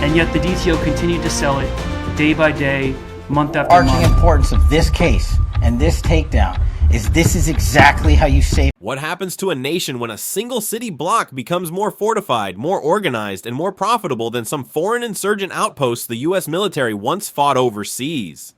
and yet the DTO continued to sell it day by day, month after month. The overarching importance of this case and this takedown is this is exactly how you save. What happens to a nation when a single city block becomes more fortified, more organized, and more profitable than some foreign insurgent outposts the US military once fought overseas?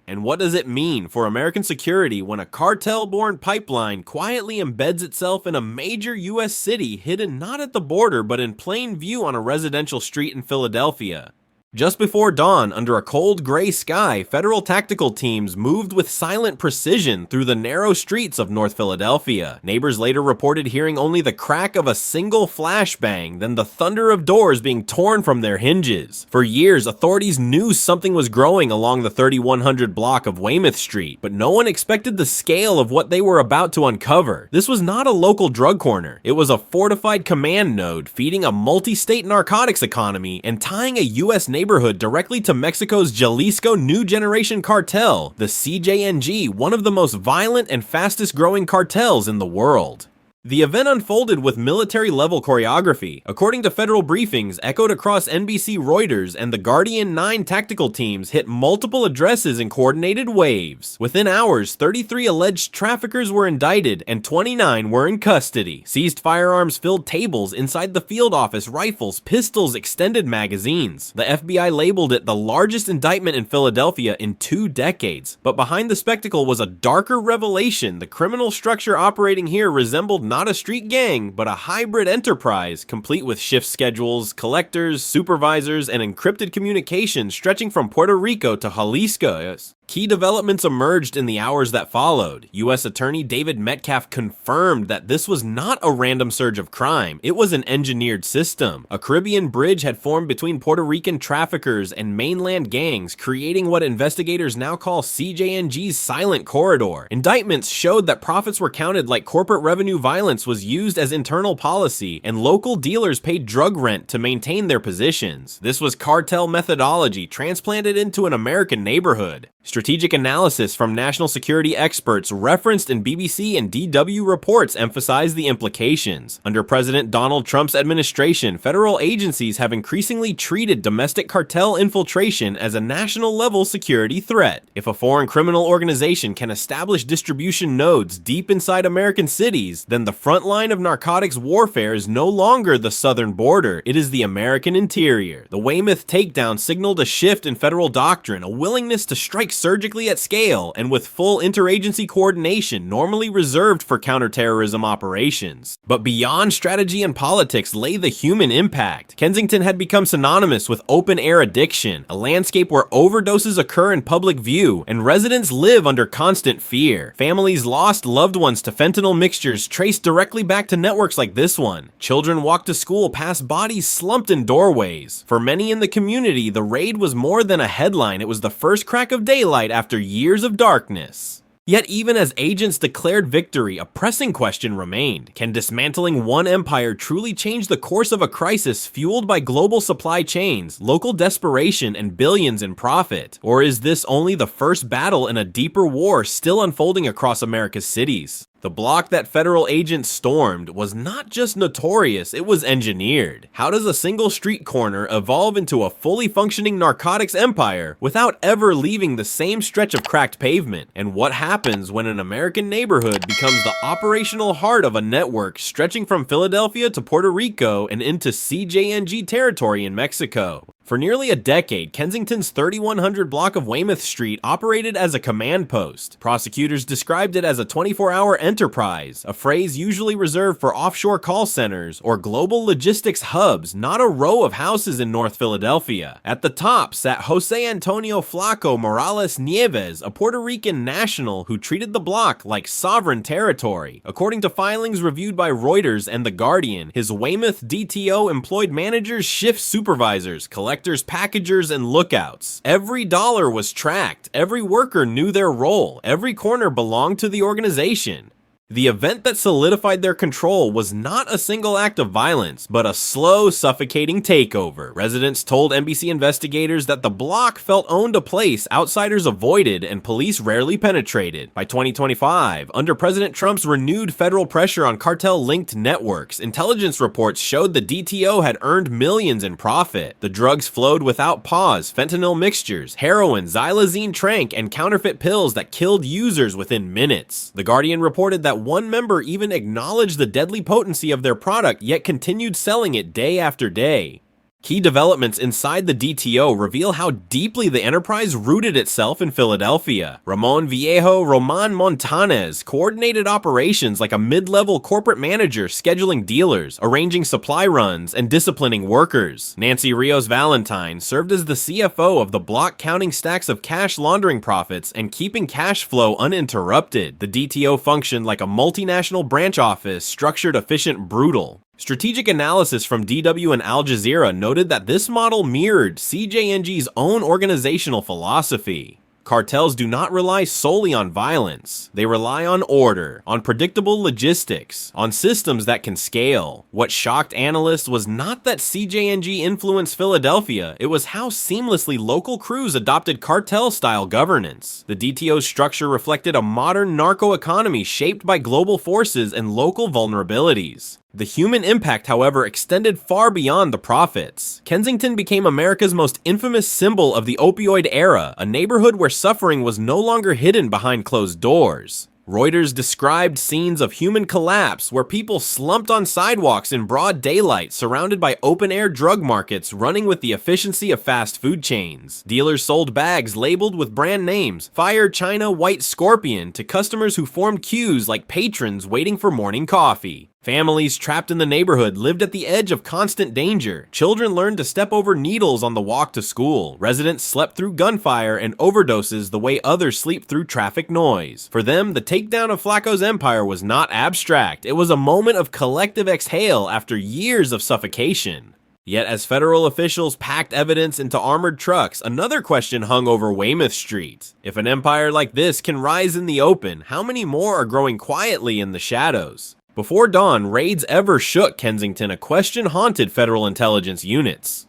And what does it mean for American security when a cartel-born pipeline quietly embeds itself in a major US city hidden not at the border but in plain view on a residential street in Philadelphia? Just before dawn, under a cold gray sky, federal tactical teams moved with silent precision through the narrow streets of North Philadelphia. Neighbors later reported hearing only the crack of a single flashbang, then the thunder of doors being torn from their hinges. For years, authorities knew something was growing along the 3100 block of Weymouth Street, but no one expected the scale of what they were about to uncover. This was not a local drug corner. It was a fortified command node feeding a multi-state narcotics economy and tying a U.S. neighborhood directly to Mexico's Jalisco New Generation cartel, the Cjng, one of the most violent and fastest growing cartels in the world. The event unfolded with military-level choreography. According to federal briefings echoed across NBC, Reuters, and the Guardian 9 tactical teams hit multiple addresses in coordinated waves. Within hours, 33 alleged traffickers were indicted and 29 were in custody. Seized firearms filled tables inside the field office, rifles, pistols, extended magazines. The FBI labeled it the largest indictment in Philadelphia in 2 decades. But behind the spectacle was a darker revelation. The criminal structure operating here resembled not a street gang, but a hybrid enterprise, complete with shift schedules, collectors, supervisors, and encrypted communication stretching from Puerto Rico to Jalisco. Key developments emerged in the hours that followed. U.S. Attorney David Metcalf confirmed that this was not a random surge of crime, it was an engineered system. A Caribbean bridge had formed between Puerto Rican traffickers and mainland gangs, creating what investigators now call CJNG's silent corridor. Indictments showed that profits were counted like corporate revenue violence was used as internal policy, and local dealers paid drug rent to maintain their positions. This was cartel methodology transplanted into an American neighborhood. Strategic analysis from national security experts referenced in BBC and DW reports emphasize the implications. Under President Donald Trump's administration, federal agencies have increasingly treated domestic cartel infiltration as a national-level security threat. If a foreign criminal organization can establish distribution nodes deep inside American cities, then the front line of narcotics warfare is no longer the southern border, it is the American interior. The Weymouth takedown signaled a shift in federal doctrine, a willingness to strike surgically at scale and with full interagency coordination normally reserved for counterterrorism operations. But beyond strategy and politics lay the human impact. Kensington had become synonymous with open-air addiction, a landscape where overdoses occur in public view and residents live under constant fear. Families lost loved ones to fentanyl mixtures traced directly back to networks like this one. Children walked to school past bodies slumped in doorways. For many in the community, the raid was more than a headline, it was the first crack of daylight after years of darkness. Yet even as agents declared victory, a pressing question remained. Can dismantling one empire truly change the course of a crisis fueled by global supply chains, local desperation, and billions in profit? Or is this only the first battle in a deeper war still unfolding across America's cities? The block that federal agents stormed was not just notorious, it was engineered. How does a single street corner evolve into a fully functioning narcotics empire without ever leaving the same stretch of cracked pavement? And what happens when an American neighborhood becomes the operational heart of a network stretching from Philadelphia to Puerto Rico and into CJNG territory in Mexico? For nearly a decade, Kensington's 3100 block of Weymouth Street operated as a command post. Prosecutors described it as a 24-hour enterprise, a phrase usually reserved for offshore call centers or global logistics hubs, not a row of houses in North Philadelphia. At the top sat Jose Antonio Flaco Morales Nieves, a Puerto Rican national who treated the block like sovereign territory. According to filings reviewed by Reuters and The Guardian, his Weymouth DTO employed managers, shift supervisors, collectors, packagers, and lookouts. Every dollar was tracked, every worker knew their role, every corner belonged to the organization. The event that solidified their control was not a single act of violence, but a slow, suffocating takeover. Residents told NBC investigators that the block felt owned a place outsiders avoided and police rarely penetrated. By 2025, under President Trump's renewed federal pressure on cartel-linked networks, intelligence reports showed the DTO had earned millions in profit. The drugs flowed without pause: fentanyl mixtures, heroin, xylazine tranq, and counterfeit pills that killed users within minutes. The Guardian reported that one member even acknowledged the deadly potency of their product, yet continued selling it day after day. Key developments inside the DTO reveal how deeply the enterprise rooted itself in Philadelphia. Roman Montanes coordinated operations like a mid-level corporate manager, scheduling dealers, arranging supply runs, and disciplining workers. Nancy Rios Valentine served as the CFO of the block, counting stacks of cash laundering profits and keeping cash flow uninterrupted. The DTO functioned like a multinational branch office, structured, efficient, brutal. Strategic analysis from DW and Al Jazeera noted that this model mirrored Cjng's own organizational philosophy. Cartels do not rely solely on violence. They rely on order, on predictable logistics, on systems that can scale. What shocked analysts was not that Cjng influenced Philadelphia, it was how seamlessly local crews adopted cartel-style governance. The DTO's structure reflected a modern narco-economy shaped by global forces and local vulnerabilities. The human impact, however, extended far beyond the profits. Kensington became America's most infamous symbol of the opioid era, a neighborhood where suffering was no longer hidden behind closed doors. Reuters described scenes of human collapse where people slumped on sidewalks in broad daylight, surrounded by open-air drug markets running with the efficiency of fast food chains. Dealers sold bags labeled with brand names, Fire China White Scorpion, to customers who formed queues like patrons waiting for morning coffee. Families trapped in the neighborhood lived at the edge of constant danger. Children learned to step over needles on the walk to school. Residents slept through gunfire and overdoses the way others sleep through traffic noise. For them, the takedown of Flacco's empire was not abstract. It was a moment of collective exhale after years of suffocation. Yet as federal officials packed evidence into armored trucks, another question hung over Weymouth Street. If an empire like this can rise in the open, how many more are growing quietly in the shadows? Before dawn, raids ever shook Kensington, a question haunted federal intelligence units.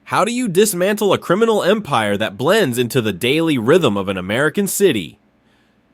How do you dismantle a criminal empire that blends into the daily rhythm of an American city?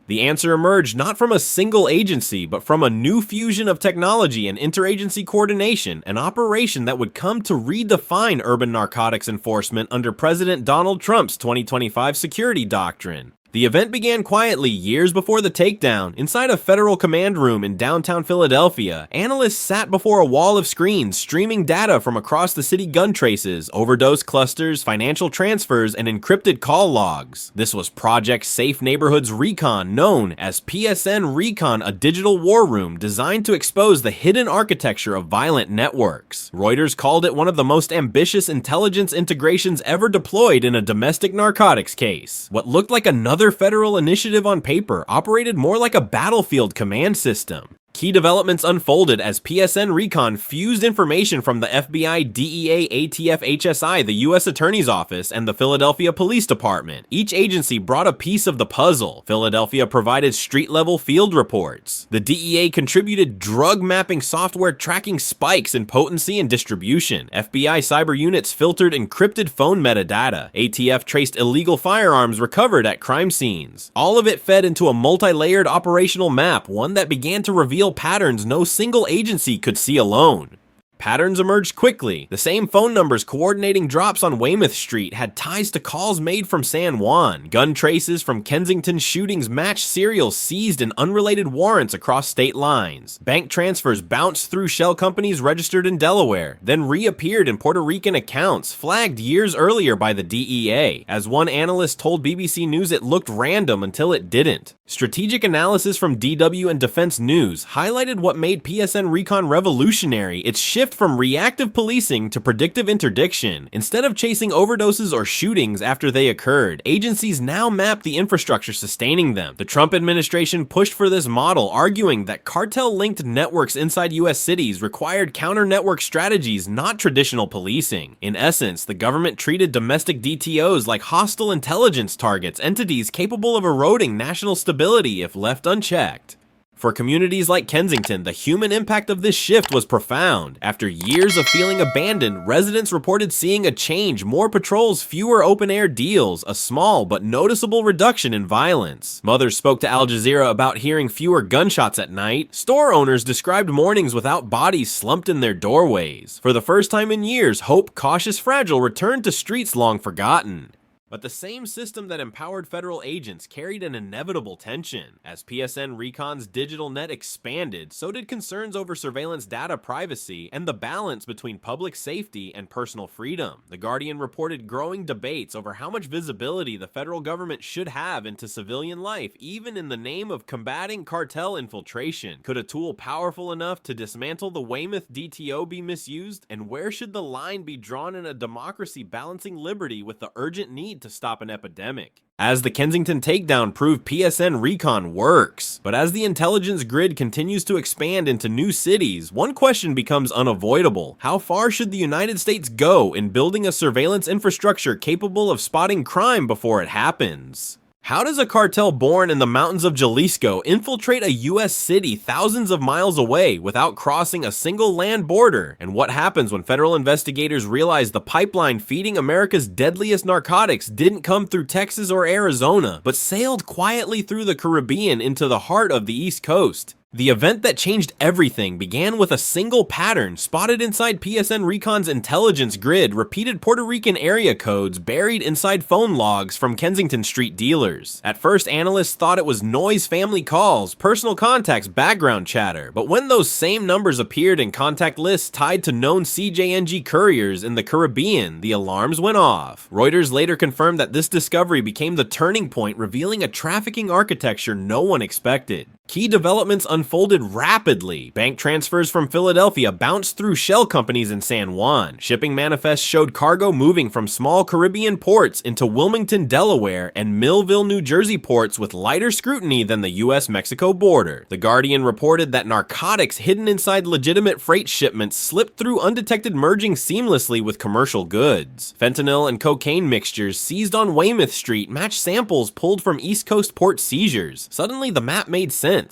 The answer emerged not from a single agency, but from a new fusion of technology and interagency coordination, an operation that would come to redefine urban narcotics enforcement under President Donald Trump's 2025 security doctrine. The event began quietly years before the takedown. Inside a federal command room in downtown Philadelphia, analysts sat before a wall of screens streaming data from across the city: gun traces, overdose clusters, financial transfers, and encrypted call logs. This was Project Safe Neighborhoods Recon, known as PSN Recon, a digital war room designed to expose the hidden architecture of violent networks. Reuters called it one of the most ambitious intelligence integrations ever deployed in a domestic narcotics case. What looked like another federal initiative on paper operated more like a battlefield command system. Key developments unfolded as PSN Recon fused information from the FBI, DEA, ATF, HSI, the U.S. Attorney's Office, and the Philadelphia Police Department. Each agency brought a piece of the puzzle. Philadelphia provided street-level field reports. The DEA contributed drug mapping software tracking spikes in potency and distribution. FBI cyber units filtered encrypted phone metadata. ATF traced illegal firearms recovered at crime scenes. All of it fed into a multi-layered operational map, one that began to reveal patterns no single agency could see alone. Patterns emerged quickly. The same phone numbers coordinating drops on Weymouth Street had ties to calls made from San Juan. Gun traces from Kensington shootings matched serials seized in unrelated warrants across state lines. Bank transfers bounced through shell companies registered in Delaware, then reappeared in Puerto Rican accounts flagged years earlier by the DEA. As one analyst told BBC News, it looked random until it didn't. Strategic analysis from DW and Defense News highlighted what made PSN Recon revolutionary: its shift from reactive policing to predictive interdiction. Instead of chasing overdoses or shootings after they occurred, agencies now map the infrastructure sustaining them. The Trump administration pushed for this model, arguing that cartel-linked networks inside U.S. cities required counter-network strategies, not traditional policing. In essence, the government treated domestic DTOs like hostile intelligence targets, entities capable of eroding national stability if left unchecked. For communities like Kensington, the human impact of this shift was profound. After years of feeling abandoned, residents reported seeing a change: more patrols, fewer open-air deals, a small but noticeable reduction in violence. Mothers spoke to Al Jazeera about hearing fewer gunshots at night. Store owners described mornings without bodies slumped in their doorways. For the first time in years, hope, cautious, fragile, returned to streets long forgotten. But the same system that empowered federal agents carried an inevitable tension. As PSN Recon's digital net expanded, so did concerns over surveillance data privacy and the balance between public safety and personal freedom. The Guardian reported growing debates over how much visibility the federal government should have into civilian life, even in the name of combating cartel infiltration. Could a tool powerful enough to dismantle the Weymouth DTO be misused? And where should the line be drawn in a democracy balancing liberty with the urgent need to stop an epidemic? As the Kensington takedown proved, PSN Recon works. But as the intelligence grid continues to expand into new cities, one question becomes unavoidable. How far should the United States go in building a surveillance infrastructure capable of spotting crime before it happens? How does a cartel born in the mountains of Jalisco infiltrate a US city thousands of miles away without crossing a single land border? And what happens when federal investigators realize the pipeline feeding America's deadliest narcotics didn't come through Texas or Arizona, but sailed quietly through the Caribbean into the heart of the East Coast? The event that changed everything began with a single pattern spotted inside PSN Recon's intelligence grid: repeated Puerto Rican area codes buried inside phone logs from Kensington Street dealers. At first, analysts thought it was noise, family calls, personal contacts, background chatter, but when those same numbers appeared in contact lists tied to known Cjng couriers in the Caribbean, the alarms went off. Reuters later confirmed that this discovery became the turning point, revealing a trafficking architecture no one expected. Key developments unfolded rapidly. Bank transfers from Philadelphia bounced through shell companies in San Juan. Shipping manifests showed cargo moving from small Caribbean ports into Wilmington, Delaware, and Millville, New Jersey ports with lighter scrutiny than the US-Mexico border. The Guardian reported that narcotics hidden inside legitimate freight shipments slipped through undetected, merging seamlessly with commercial goods. Fentanyl and cocaine mixtures seized on Weymouth Street matched samples pulled from East Coast port seizures. Suddenly, the map made sense.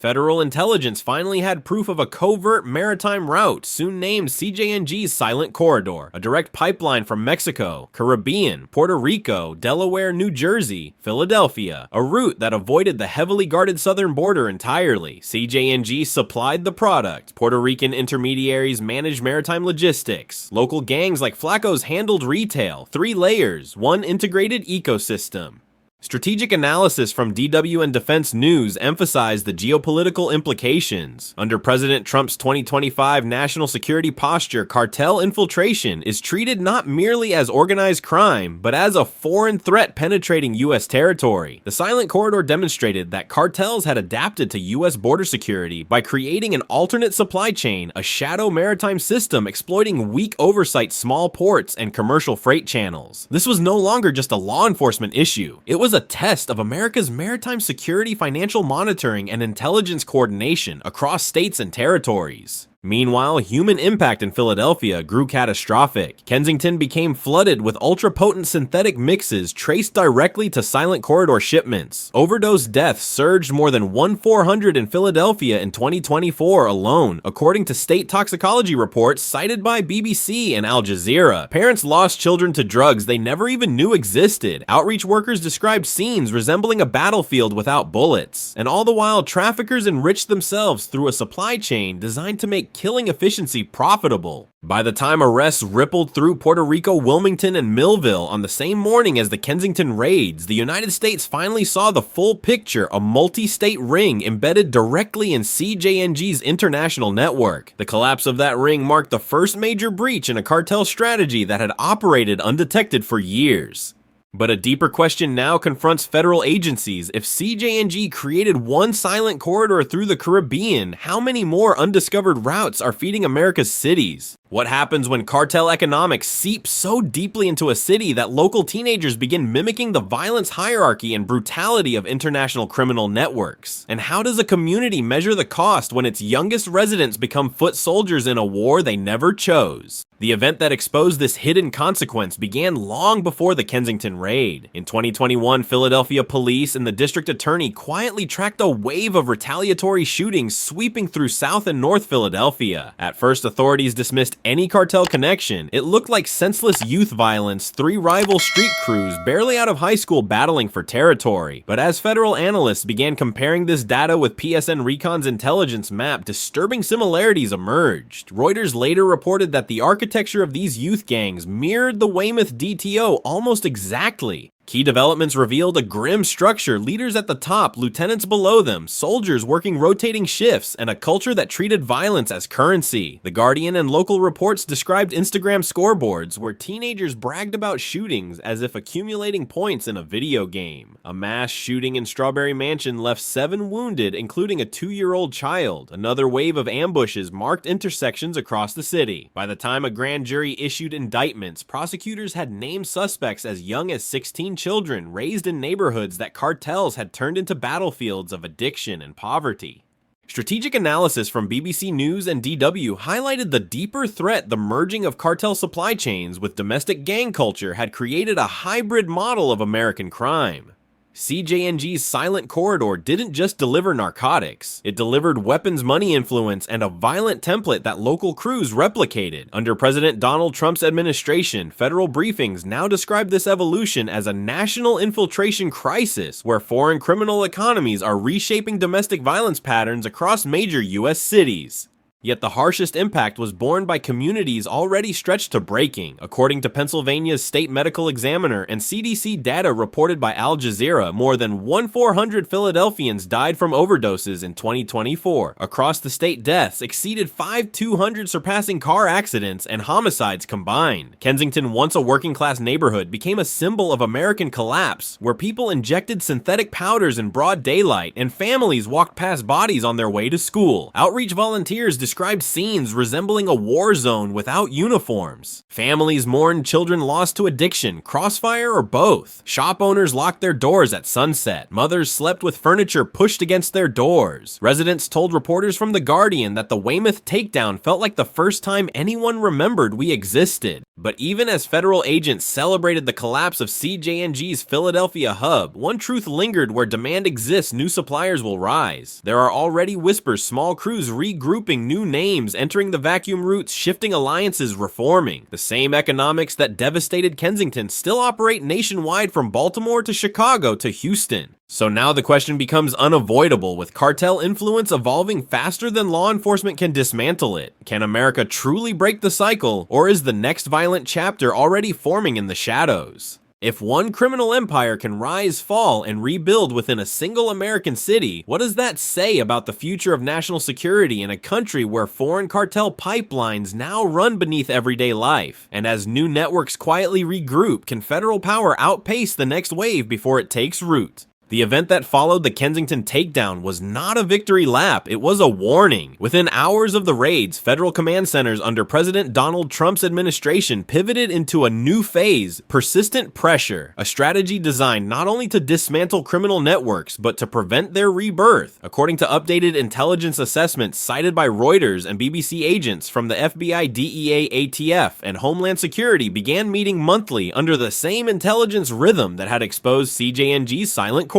Federal intelligence finally had proof of a covert maritime route, soon named CJNG's Silent Corridor, a direct pipeline from Mexico, Caribbean, Puerto Rico, Delaware, New Jersey, Philadelphia, a route that avoided the heavily guarded southern border entirely. CJNG supplied the product. Puerto Rican intermediaries managed maritime logistics. Local gangs like Flacco's handled retail. 3 layers, one integrated ecosystem. Strategic analysis from DW and Defense News emphasized the geopolitical implications. Under President Trump's 2025 national security posture, cartel infiltration is treated not merely as organized crime, but as a foreign threat penetrating U.S. territory. The Silent Corridor demonstrated that cartels had adapted to U.S. border security by creating an alternate supply chain, a shadow maritime system exploiting weak oversight, small ports, and commercial freight channels. This was no longer just a law enforcement issue. It was a test of America's maritime security, financial monitoring, and intelligence coordination across states and territories. Meanwhile, human impact in Philadelphia grew catastrophic. Kensington became flooded with ultra-potent synthetic mixes traced directly to Silent Corridor shipments. Overdose deaths surged more than 1,400 in Philadelphia in 2024 alone, according to state toxicology reports cited by BBC and Al Jazeera. Parents lost children to drugs they never even knew existed. Outreach workers described scenes resembling a battlefield without bullets. And all the while, traffickers enriched themselves through a supply chain designed to make killing efficiency profitable. By the time arrests rippled through Puerto Rico, Wilmington, and Millville on the same morning as the Kensington raids, the United States finally saw the full picture: a multi-state ring embedded directly in CJNG's international network. The collapse of that ring marked the first major breach in a cartel strategy that had operated undetected for years. But a deeper question now confronts federal agencies. If CJNG created one silent corridor through the Caribbean, how many more undiscovered routes are feeding America's cities? What happens when cartel economics seeps so deeply into a city that local teenagers begin mimicking the violence hierarchy and brutality of international criminal networks? And how does a community measure the cost when its youngest residents become foot soldiers in a war they never chose? The event that exposed this hidden consequence began long before the Kensington raid. In 2021, Philadelphia police and the district attorney quietly tracked a wave of retaliatory shootings sweeping through South and North Philadelphia. At first, authorities dismissed any cartel connection. It looked like senseless youth violence, 3 rival street crews barely out of high school battling for territory. But as federal analysts began comparing this data with PSN Recon's intelligence map, disturbing similarities emerged. Reuters later reported that the architecture of these youth gangs mirrored the Weymouth DTO almost exactly. Key developments revealed a grim structure, leaders at the top, lieutenants below them, soldiers working rotating shifts, and a culture that treated violence as currency. The Guardian and local reports described Instagram scoreboards where teenagers bragged about shootings as if accumulating points in a video game. A mass shooting in Strawberry Mansion left 7 wounded, including a 2-year-old child. Another wave of ambushes marked intersections across the city. By the time a grand jury issued indictments, prosecutors had named suspects as young as 16 children raised in neighborhoods that cartels had turned into battlefields of addiction and poverty. Strategic analysis from BBC News and DW highlighted the deeper threat the merging of cartel supply chains with domestic gang culture had created a hybrid model of American crime. Cjng's Silent Corridor didn't just deliver narcotics, it delivered weapons money influence and a violent template that local crews replicated. Under President Donald Trump's administration, federal briefings now describe this evolution as a national infiltration crisis where foreign criminal economies are reshaping domestic violence patterns across major US cities. Yet the harshest impact was borne by communities already stretched to breaking. According to Pennsylvania's state medical examiner and CDC data reported by Al Jazeera, more than 1,400 Philadelphians died from overdoses in 2024. Across the state, deaths exceeded 5,200, surpassing car accidents and homicides combined. Kensington, once a working-class neighborhood, became a symbol of American collapse, where people injected synthetic powders in broad daylight and families walked past bodies on their way to school. Outreach volunteers described scenes resembling a war zone without uniforms. Families mourned children lost to addiction, crossfire, or both. Shop owners locked their doors at sunset. Mothers slept with furniture pushed against their doors. Residents told reporters from The Guardian that the Weymouth takedown felt like the first time anyone remembered we existed. But even as federal agents celebrated the collapse of Cjng's Philadelphia hub, one truth lingered: where demand exists, new suppliers will rise. There are already whispers, small crews regrouping, new names entering the vacuum routes, shifting alliances, reforming. The same economics that devastated Kensington still operate nationwide, from Baltimore to Chicago to Houston. So now the question becomes unavoidable: with cartel influence evolving faster than law enforcement can dismantle it, can America truly break the cycle, or is the next violent chapter already forming in the shadows? If one criminal empire can rise, fall, and rebuild within a single American city, what does that say about the future of national security in a country where foreign cartel pipelines now run beneath everyday life? And as new networks quietly regroup, can federal power outpace the next wave before it takes root? The event that followed the Kensington takedown was not a victory lap, it was a warning. Within hours of the raids, federal command centers under President Donald Trump's administration pivoted into a new phase: persistent pressure, a strategy designed not only to dismantle criminal networks, but to prevent their rebirth. According to updated intelligence assessments cited by Reuters and BBC, agents from the FBI, DEA, ATF, and Homeland Security began meeting monthly under the same intelligence rhythm that had exposed Cjng's Silent Corridor.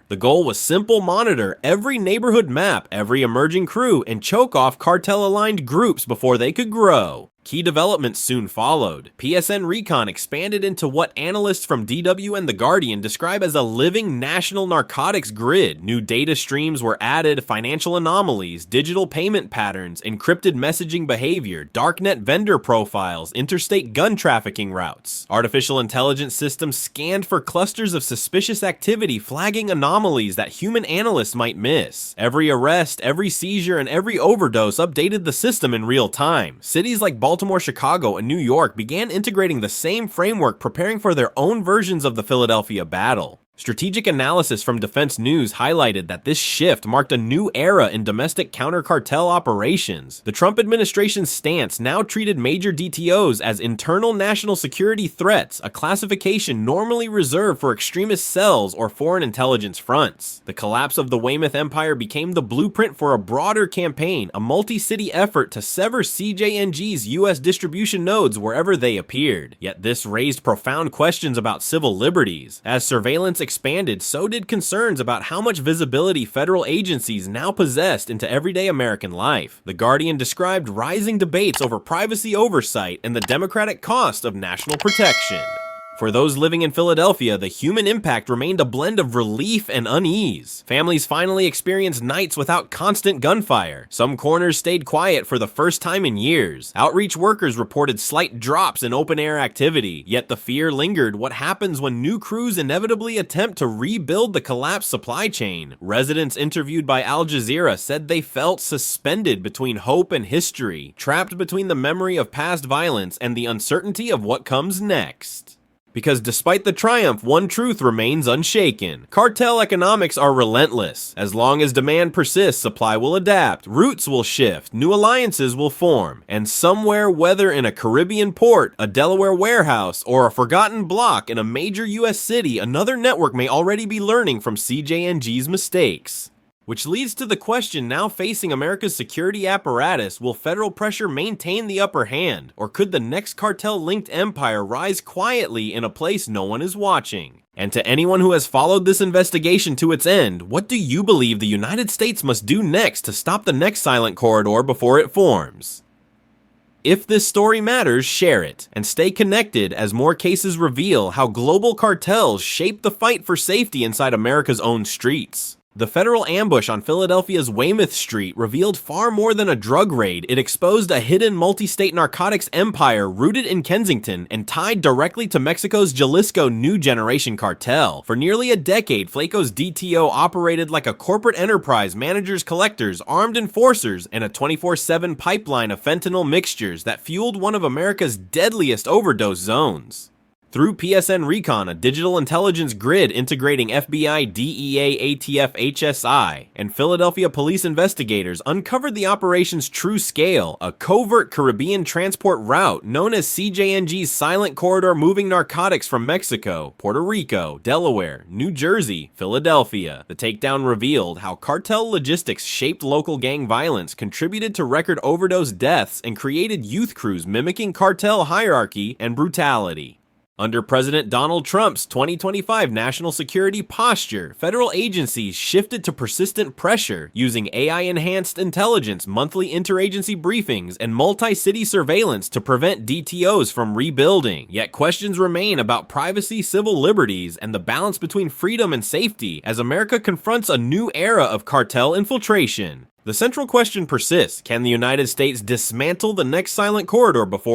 The goal was simple: monitor every neighborhood map, every emerging crew, and choke off cartel-aligned groups before they could grow. Key developments soon followed. PSN Recon expanded into what analysts from DW and The Guardian describe as a living national narcotics grid. New data streams were added, financial anomalies, digital payment patterns, encrypted messaging behavior, darknet vendor profiles, interstate gun trafficking routes. Artificial intelligence systems scanned for clusters of suspicious activity, flagging anomalies that human analysts might miss. Every arrest, every seizure, and every overdose updated the system in real time. Cities like Baltimore, Chicago, and New York began integrating the same framework, preparing for their own versions of the Philadelphia battle. Strategic analysis from Defense News highlighted that this shift marked a new era in domestic counter-cartel operations. The Trump administration's stance now treated major DTOs as internal national security threats, a classification normally reserved for extremist cells or foreign intelligence fronts. The collapse of the Weymouth Empire became the blueprint for a broader campaign, a multi-city effort to sever CJNG's U.S. distribution nodes wherever they appeared. Yet this raised profound questions about civil liberties. As surveillance expanded, so did concerns about how much visibility federal agencies now possessed into everyday American life. The Guardian described rising debates over privacy oversight and the democratic cost of national protection. For those living in Philadelphia, the human impact remained a blend of relief and unease. Families finally experienced nights without constant gunfire. Some corners stayed quiet for the first time in years. Outreach workers reported slight drops in open-air activity, yet the fear lingered. What happens when new crews inevitably attempt to rebuild the collapsed supply chain? Residents interviewed by Al Jazeera said they felt suspended between hope and history, trapped between the memory of past violence and the uncertainty of what comes next. Because despite the triumph, one truth remains unshaken. Cartel economics are relentless. As long as demand persists, supply will adapt, routes will shift, new alliances will form, and somewhere, whether in a Caribbean port, a Delaware warehouse, or a forgotten block in a major US city, another network may already be learning from CJNG's mistakes. Which leads to the question now facing America's security apparatus: will federal pressure maintain the upper hand, or could the next cartel-linked empire rise quietly in a place no one is watching? And to anyone who has followed this investigation to its end, what do you believe the United States must do next to stop the next silent corridor before it forms? If this story matters, share it, and stay connected as more cases reveal how global cartels shape the fight for safety inside America's own streets. The federal ambush on Philadelphia's Weymouth Street revealed far more than a drug raid. It exposed a hidden multi-state narcotics empire rooted in Kensington and tied directly to Mexico's Jalisco New Generation cartel. For nearly a decade, Flaco's DTO operated like a corporate enterprise, managers, collectors, armed enforcers, and a 24/7 pipeline of fentanyl mixtures that fueled one of America's deadliest overdose zones. Through PSN Recon, a digital intelligence grid integrating FBI, DEA, ATF, HSI, and Philadelphia police investigators uncovered the operation's true scale, a covert Caribbean transport route known as CJNG's Silent Corridor, moving narcotics from Mexico, Puerto Rico, Delaware, New Jersey, Philadelphia. The takedown revealed how cartel logistics shaped local gang violence, contributed to record overdose deaths, and created youth crews mimicking cartel hierarchy and brutality. Under President Donald Trump's 2025 national security posture, federal agencies shifted to persistent pressure, using AI-enhanced intelligence, monthly interagency briefings, and multi-city surveillance to prevent DTOs from rebuilding. Yet questions remain about privacy, civil liberties, and the balance between freedom and safety as America confronts a new era of cartel infiltration. The central question persists: can the United States dismantle the next silent corridor before